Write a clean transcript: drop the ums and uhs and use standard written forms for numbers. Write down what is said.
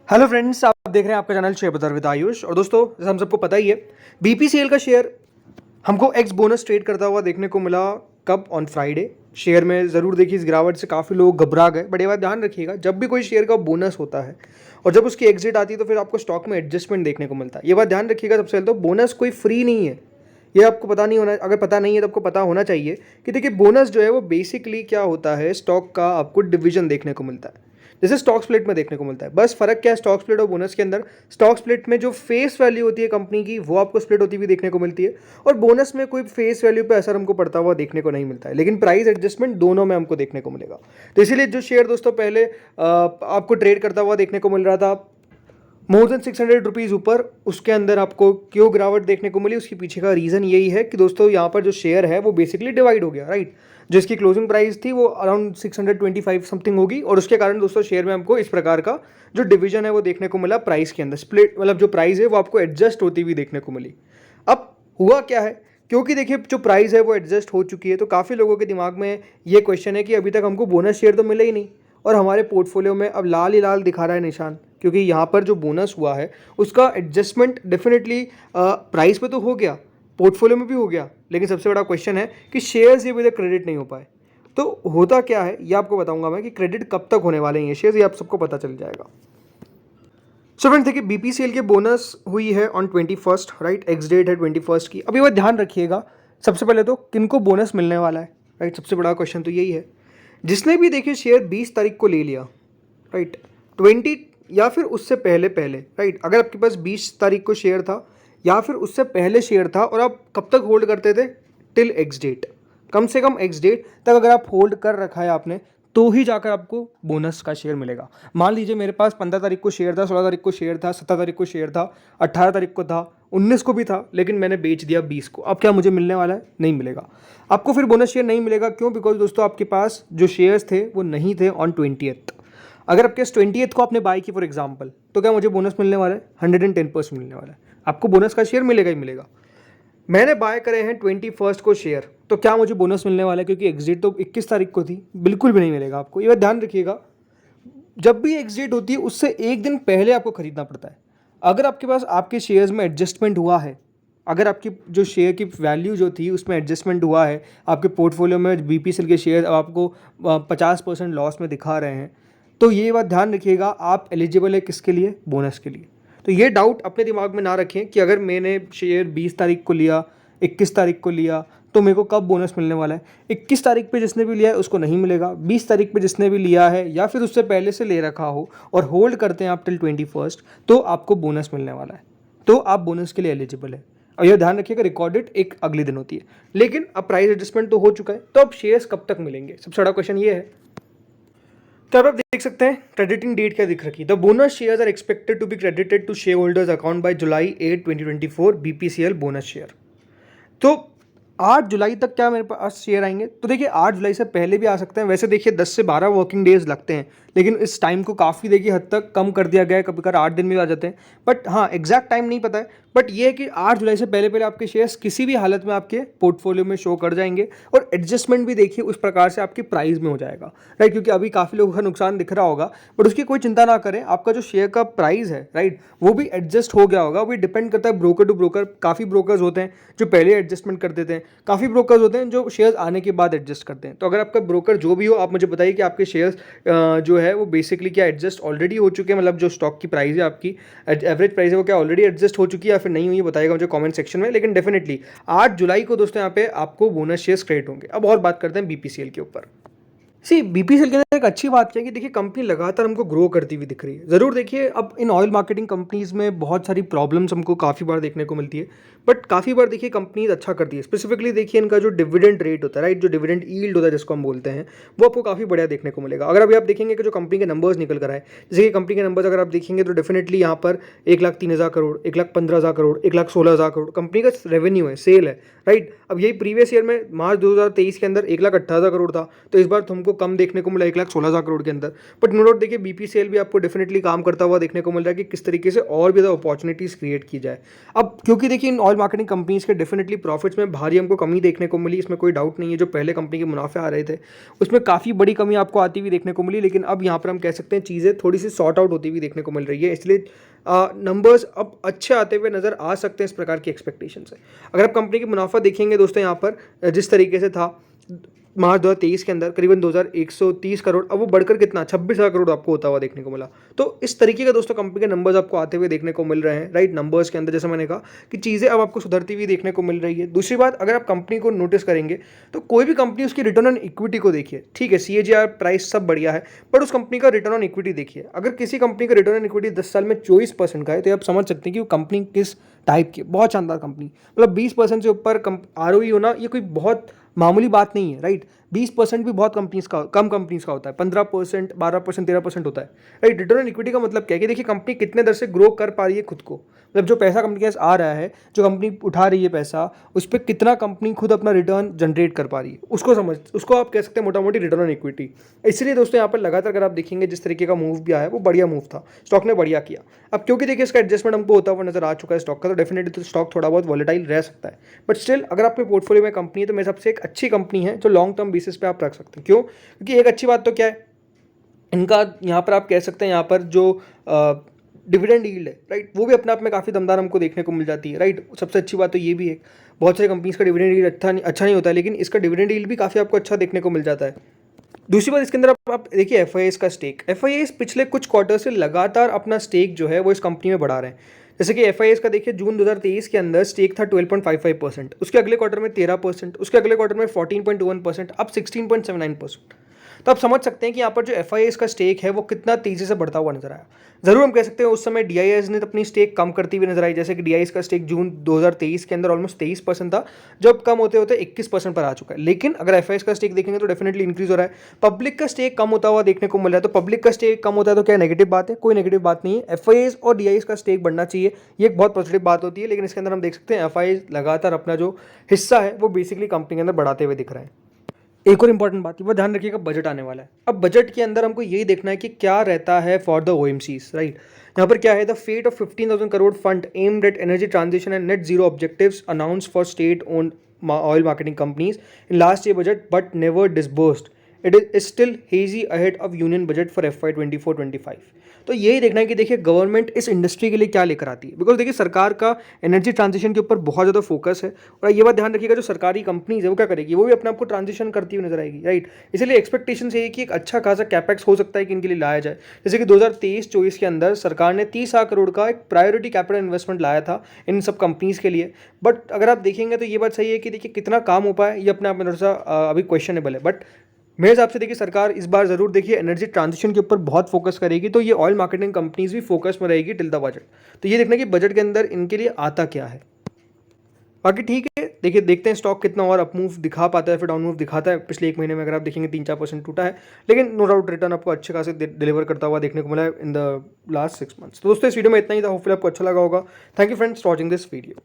Hello friends, आप देख रहे हैं आपका चैनल शेयर बाजार विद आयुष। और दोस्तों, जैसे हम सबको पता ही है, बीपीसीएल का शेयर हमको एक्स बोनस ट्रेड करता हुआ देखने को मिला। कब? On Friday. शेयर में ज़रूर देखिए इस गिरावट से काफ़ी लोग घबरा गए, बट ये बात ध्यान रखिएगा, जब भी कोई शेयर का बोनस होता है और जब उसकी एग्जिट आती है तो फिर आपको स्टॉक में एडजस्टमेंट देखने को मिलता है। ये बात ध्यान रखिएगा। सबसे पहले तो बोनस कोई फ्री नहीं है, ये आपको पता नहीं होना। अगर पता नहीं है तो आपको पता होना चाहिए कि देखिए बोनस जो है वो बेसिकली क्या होता है, स्टॉक का आपको डिवीजन देखने को मिलता है, जैसे स्टॉक स्प्लिट में देखने को मिलता है। बस फर्क क्या है स्टॉक स्प्लिट और बोनस के अंदर? स्टॉक स्प्लिट में जो फेस वैल्यू होती है कंपनी की वो आपको स्प्लिट होती हुई देखने को मिलती है, और बोनस में कोई फेस वैल्यू पे असर हमको पड़ता हुआ देखने को नहीं मिलता है, लेकिन प्राइस एडजस्टमेंट दोनों में हमको देखने को मिलेगा। तो इसीलिए जो शेयर दोस्तों पहले आपको ट्रेड करता हुआ देखने को मिल रहा था मोर देन 600 रुपीज़ ऊपर, उसके अंदर आपको क्यों गिरावट देखने को मिली, उसके पीछे का रीज़न यही है कि दोस्तों यहाँ पर जो शेयर है वो बेसिकली डिवाइड हो गया, राइट। जो इसकी क्लोजिंग प्राइस थी वो अराउंड 625 समथिंग होगी, और उसके कारण दोस्तों शेयर में हमको इस प्रकार का जो डिवीजन है वो देखने को मिला प्राइस के अंदर। स्प्लिट मतलब जो प्राइस है वो आपको एडजस्ट होती हुई देखने को मिली। अब हुआ क्या है, क्योंकि देखिए जो प्राइस है वो एडजस्ट हो चुकी है, तो काफ़ी लोगों के दिमाग में ये क्वेश्चन है कि अभी तक हमको बोनस शेयर तो मिला ही नहीं, और हमारे पोर्टफोलियो में अब लाल ही लाल दिखा रहा है निशान, क्योंकि यहाँ पर जो बोनस हुआ है उसका एडजस्टमेंट डेफिनेटली प्राइस पे तो हो गया, पोर्टफोलियो में भी हो गया, लेकिन सबसे बड़ा क्वेश्चन है कि शेयर्स ये अभी तक क्रेडिट नहीं हो पाए। तो होता क्या है ये आपको बताऊंगा मैं कि क्रेडिट कब तक होने वाले हैं ये शेयर्स, ये आप सबको पता चल जाएगा। सो फ्रेंड्स देखिए, बीपीसीएल की बोनस हुई है on 21st, right. Ex date है 21st की। अभी बात ध्यान रखिएगा, सबसे पहले तो किनको बोनस मिलने वाला है, राइट। सबसे बड़ा क्वेश्चन तो यही है, जिसने भी देखिए शेयर 20 तारीख को ले लिया, राइट, 20 या फिर उससे पहले पहले, राइट। अगर आपके पास 20 तारीख को शेयर था या फिर उससे पहले शेयर था, और आप कब तक होल्ड करते थे? टिल एक्स डेट, कम से कम एक्स डेट तक अगर आप होल्ड कर रखा है आपने, तो ही जाकर आपको बोनस का शेयर मिलेगा। मान लीजिए मेरे पास 15 तारीख को शेयर था, 16 तारीख को शेयर था, 17 तारीख को शेयर था, 18 तारीख को था, 19 को भी था, लेकिन मैंने बेच दिया 20 को। अब क्या मुझे मिलने वाला है? नहीं मिलेगा आपको, फिर बोनस शेयर नहीं मिलेगा। क्यों? बिकॉज दोस्तों आपके पास जो शेयर्स थे वो नहीं थे ऑन 20th। अगर आपके 20th को आपने बाय की फॉर एग्जाम्पल, तो क्या मुझे बोनस मिलने वाला है? 110% मिलने वाला है। आपको बोनस का शेयर मिलेगा ही मिलेगा। मैंने बाय करे हैं 21st को शेयर, तो क्या मुझे बोनस मिलने वाला है? क्योंकि एग्जिट तो 21 तारीख को थी, बिल्कुल भी नहीं मिलेगा आपको। ये बात ध्यान रखिएगा, जब भी एग्जिट होती है उससे एक दिन पहले आपको खरीदना पड़ता है। अगर आपके पास आपके शेयर्स में एडजस्टमेंट हुआ है, अगर आपकी जो शेयर की वैल्यू जो थी उसमें एडजस्टमेंट हुआ है, आपके पोर्टफोलियो में बीपीसीएल के शेयर अब आपको 50% लॉस में दिखा रहे हैं, तो ये बात ध्यान रखिएगा, आप एलिजिबल है किसके लिए? बोनस के लिए। तो ये डाउट अपने दिमाग में ना रखें कि अगर मैंने शेयर 20 तारीख को लिया, 21 तारीख को लिया, तो मेरे को कब बोनस मिलने वाला है। 21 तारीख पे जिसने भी लिया है उसको नहीं मिलेगा, 20 तारीख पे जिसने भी लिया है या फिर उससे पहले से ले रखा हो और होल्ड करते हैं आप टिल 21st, तो आपको बोनस मिलने वाला है, तो आप बोनस के लिए एलिजिबल है। और यह ध्यान रखिएगा, रिकॉर्डेड एक अगले दिन होती है, लेकिन अब प्राइस एडजस्टमेंट तो हो चुका है, तो अब शेयर्स कब तक मिलेंगे? सबसे बड़ा क्वेश्चन ये है। तो अब आप देख सकते हैं क्रेडिटिंग डेट क्या दिख रखी है। The bonus shares are expected to be credited to share holders account by July 8, 2024 BPCL bonus share. तो 8 जुलाई तक क्या मेरे पास शेयर आएंगे? तो देखिए 8 जुलाई से पहले भी आ सकते हैं। वैसे देखिए 10 से 12 वर्किंग डेज लगते हैं, लेकिन इस टाइम को काफ़ी देखिए हद तक कम कर दिया गया है, कभी कभार 8 दिन में भी आ जाते हैं, बट हाँ एग्जैक्ट टाइम नहीं पता है। बट ये है कि 8 जुलाई से पहले पहले आपके शेयर्स किसी भी हालत में आपके पोर्टफोलियो में शो कर जाएंगे, और एडजस्टमेंट भी देखिए उस प्रकार से आपकी प्राइस में हो जाएगा, राइट। क्योंकि अभी काफ़ी लोगों का नुकसान दिख रहा होगा, बट उसकी कोई चिंता ना करें, आपका जो शेयर का प्राइस है, राइट, वो भी एडजस्ट हो गया होगा। वो भी डिपेंड करता है ब्रोकर टू ब्रोकर। काफ़ी ब्रोकर्स होते हैं जो पहले एडजस्टमेंट कर देते हैं, काफ़ी ब्रोकर्स होते हैं जो शेयर्स आने के बाद एडजस्ट करते हैं। तो अगर आपका ब्रोकर जो भी हो, आप मुझे बताइए कि आपके शेयर्स जो है वो बेसिकली क्या एडजस्ट ऑलरेडी हो चुके हैं, मतलब जो स्टॉक की प्राइस है आपकी एवरेज प्राइस है वो क्या ऑलरेडी एडजस्ट हो चुकी है या फिर नहीं हुई, बताइएगा मुझे कमेंट सेक्शन में। लेकिन डेफिनेटली 8 जुलाई को दोस्तों यहाँ पे आपको बोनस शेयर्स क्रेडिट होंगे। अब और बात करते हैं बीपीसीएल के ऊपर। बीपीसीएल के अंदर एक अच्छी बात क्या है कि देखिए कंपनी लगातार हमको ग्रो करती हुई दिख रही है। ज़रूर देखिए अब इन ऑयल मार्केटिंग कंपनीज़ में बहुत सारी प्रॉब्लम्स हमको काफ़ी बार देखने को मिलती है, बट काफ़ी बार देखिए कंपनीज अच्छा करती है। स्पेसिफिकली देखिए इनका जो डिविडेंड रेट होता है, राइट, जो डिविडेंड यील्ड होता है जिसको हम बोलते हैं, वो आपको काफ़ी बढ़िया देखने को मिलेगा। अगर अभी आप देखेंगे कि जो कंपनी के नंबर्स निकल कर आए, जैसे कि कंपनी के नंबर्स अगर आप देखेंगे तो डेफिनेटली यहाँ पर 1,03,000 करोड़, 1,15,000 करोड़, 1,16,000 करोड़ कंपनी का रेवेन्यू है, सेल है, राइट। अब यही प्रीवियस ईयर में मार्च 2023 के अंदर 1,18,000 करोड़ था, तो इस बार तुमको कम देखने को मिला 1,16,000 करोड़ के अंदर, बट नो डाउट देखिए BPCL भी आपको डेफिनेटली काम करता हुआ देखने को मिल रहा है कि किस तरीके से और भी ज़्यादा अपॉर्चुनिटीज़ क्रिएट की जाए। अब क्योंकि देखिए इन ऑयल मार्केटिंग कंपनीज़ के डेफिनेटली प्रॉफिट्स में भारी हमको कमी देखने को मिली, इसमें कोई डाउट नहीं है। जो पहले कंपनी के मुनाफे आ रहे थे उसमें काफ़ी बड़ी कमी आपको आती हुई देखने को मिली, लेकिन अब यहाँ पर हम कह सकते हैं चीज़ें थोड़ी सी सॉर्ट आउट होती हुई देखने को मिल रही है, इसलिए नंबर्स अब अच्छे आते हुए नज़र आ सकते हैं इस प्रकार की एक्सपेक्टेशन से। अगर आप कंपनी की मुनाफा देखेंगे दोस्तों यहाँ पर जिस तरीके से था मार्च 2023 के अंदर करीबन 2,130 करोड़, अब वो बढ़कर कितना 26,000 करोड़ आपको होता हुआ देखने को मिला। तो इस तरीके का दोस्तों कंपनी के नंबर्स आपको आते हुए देखने को मिल रहे हैं, राइट। नंबर्स के अंदर जैसे मैंने कहा कि चीज़ें अब आपको सुधरती हुई देखने को मिल रही है। दूसरी बात, अगर आप कंपनी को नोटिस करेंगे तो कोई भी कंपनी उसकी रिटर्न ऑन इक्विटी को देखिए, ठीक है CAGR प्राइस सब बढ़िया है, बट उस कंपनी का रिटर्न ऑन इक्विटी देखिए। अगर किसी कंपनी का रिटर्न ऑन इक्विटी 10 साल में 24% का है तो आप समझ सकते हैं कि वो कंपनी किस टाइप की, बहुत शानदार कंपनी, मतलब 20% से ऊपर ROE होना ये कोई बहुत मामूली बात नहीं है, राइट। 20% भी बहुत कंपनीज का, कम कंपनीज का होता है, 15%, 12%, 13% होता है, राइट। रिटर्न ऑन इक्विटी का मतलब क्या है कि देखिए कंपनी कितने दर से ग्रो कर पा रही है खुद को, मतलब जो पैसा कंपनी के पास आ रहा है, जो कंपनी उठा रही है पैसा, उस पर कितना कंपनी खुद अपना रिटर्न जनरेट कर पा रही है, उसको आप कह सकते हैं मोटा मोटी रिटर्न ऑन इक्विटी। इसलिए दोस्तों यहाँ पर लगातार अगर आप देखेंगे जिस तरीके का मूव भी आया है वो बढ़िया मूव था, स्टॉक ने बढ़िया किया। अब क्योंकि देखिए इसका एडजस्टमेंट हमको होता हुआ नजर आ चुका है स्टॉक का, तो डेफिनेटली तो स्टॉक थोड़ा बहुत वॉलेटाइल रह सकता है, बट स्टिल अगर आपके पोर्टफोलियो में कंपनी है तो मेरे हिसाब से एक अच्छी कंपनी है जो लॉन्ग टर्म बेसिस पे आप रख सकते हैं। क्यों? क्योंकि एक अच्छी बात तो क्या है, इनका यहाँ पर आप कह सकते हैं यहाँ पर जो डिविडेंड यील्ड है, राइट, वो भी अपने आप में काफ़ी दमदार हमको देखने को मिल जाती है, राइट। सबसे अच्छी बात तो ये भी है, बहुत सारी कंपनीज का डिविडेंड यील्ड अच्छा नहीं होता है, लेकिन इसका डिविडेंड यील्ड भी काफ़ी आपको अच्छा देखने को मिल जाता है। दूसरी बात, इसके अंदर आप देखिए FIS का स्टेक, FIS पिछले कुछ क्वार्टर से लगातार अपना स्टेक जो है वो इस कंपनी में बढ़ा रहे हैं। जैसे कि FIS का देखिए जून 2023 के अंदर स्टेक था 12.55%, उसके अगले क्वार्टर में 13%, उसके अगले क्वार्टर में 14.21%, अब 16.79%। तो आप समझ सकते हैं कि यहाँ पर जो FIS का स्टेक है वो कितना तेजी से बढ़ता हुआ नजर आया। जरूर हम कह सकते हैं उस समय DIS ने अपनी स्टेक कम करती हुई नजर आई, जैसे कि DIS का स्टेक जून 2023 के अंदर ऑलमोस्ट 23% था, जब कम होते होते 21% पर आ चुका है। लेकिन अगर FIS का स्टेक देखेंगे तो डेफिनेटली इंक्रीज हो रहा है। पब्लिक का स्टेक कम होता हुआ देखने को मिल रहा है, तो पब्लिक का स्टेक कम होता है तो क्या नेगेटिव बात है? कोई नेगेटिव बात नहीं है। FIS और DIS का स्टेक बढ़ना चाहिए, ये एक बहुत पॉजिटिव बात होती है। लेकिन इसके अंदर हम देख सकते हैं FIS लगातार अपना जो हिस्सा है वो बेसिकली कंपनी के अंदर बढ़ाते हुए दिख रहा है। एक और इंपॉर्टेंट बात, वो ध्यान रखिएगा, बजट आने वाला है। अब बजट के अंदर हमको यही देखना है कि क्या रहता है फॉर द OMCs, राइट। यहाँ पर क्या है, the fate of 15,000 crore fund aimed at energy transition and net zero objectives announce for state owned oil marketing companies in last year budget but never disbursed, it is still hazy ahead of union budget for FY 24-25। तो यही देखना है कि देखिए government इस industry के लिए क्या लेकर आती है, बिकॉज देखिए सरकार का एनर्जी ट्रांजिशन के ऊपर बहुत ज़्यादा फोकस है। और ये बात ध्यान रखिएगा, जो सरकारी कंपनीज है वो क्या करेगी, वो भी अपने आप को ट्रांजिशन करती हुई नजर आएगी, राइट। इसलिए एक्सपेक्टेशन ये है कि एक अच्छा खासा कैपेक्स हो सकता है कि इनके लिए लाया जाए। जैसे कि 2023-24 के अंदर सरकार ने 30,000 करोड़ का एक प्रायोरिटी कैपिटल इन्वेस्टमेंट लाया था इन सब कंपनीज के लिए। बट अगर आप देखेंगे तो ये बात सही है कि देखिए कितना काम हो पाए ये अपने आप में थोड़ा सा अभी क्वेश्चनेबल है। बट मेरे हिसाब से देखिए सरकार इस बार जरूर देखिए एनर्जी ट्रांजिशन के ऊपर बहुत फोकस करेगी, तो ये ऑयल मार्केटिंग कंपनीज भी फोकस में रहेगी टिल द बजट। तो ये देखना कि बजट के अंदर इनके लिए आता क्या है। बाकी ठीक है, देखिए देखते हैं स्टॉक कितना और अप मूव दिखा पाता है, फिर डाउन मूव दिखाता है। पिछले एक महीने में अगर आप देखेंगे 3-4% टूटा है, लेकिन नो डाउट रिटर्न आपको अच्छे खासे डिलीवर करता हुआ देखने को मिला है इन द लास्ट 6 मंथ्स। तो दोस्तों इस वीडियो में इतना ही था, होपफुली आपको अच्छा लगा होगा। Thank you friends for watching this video.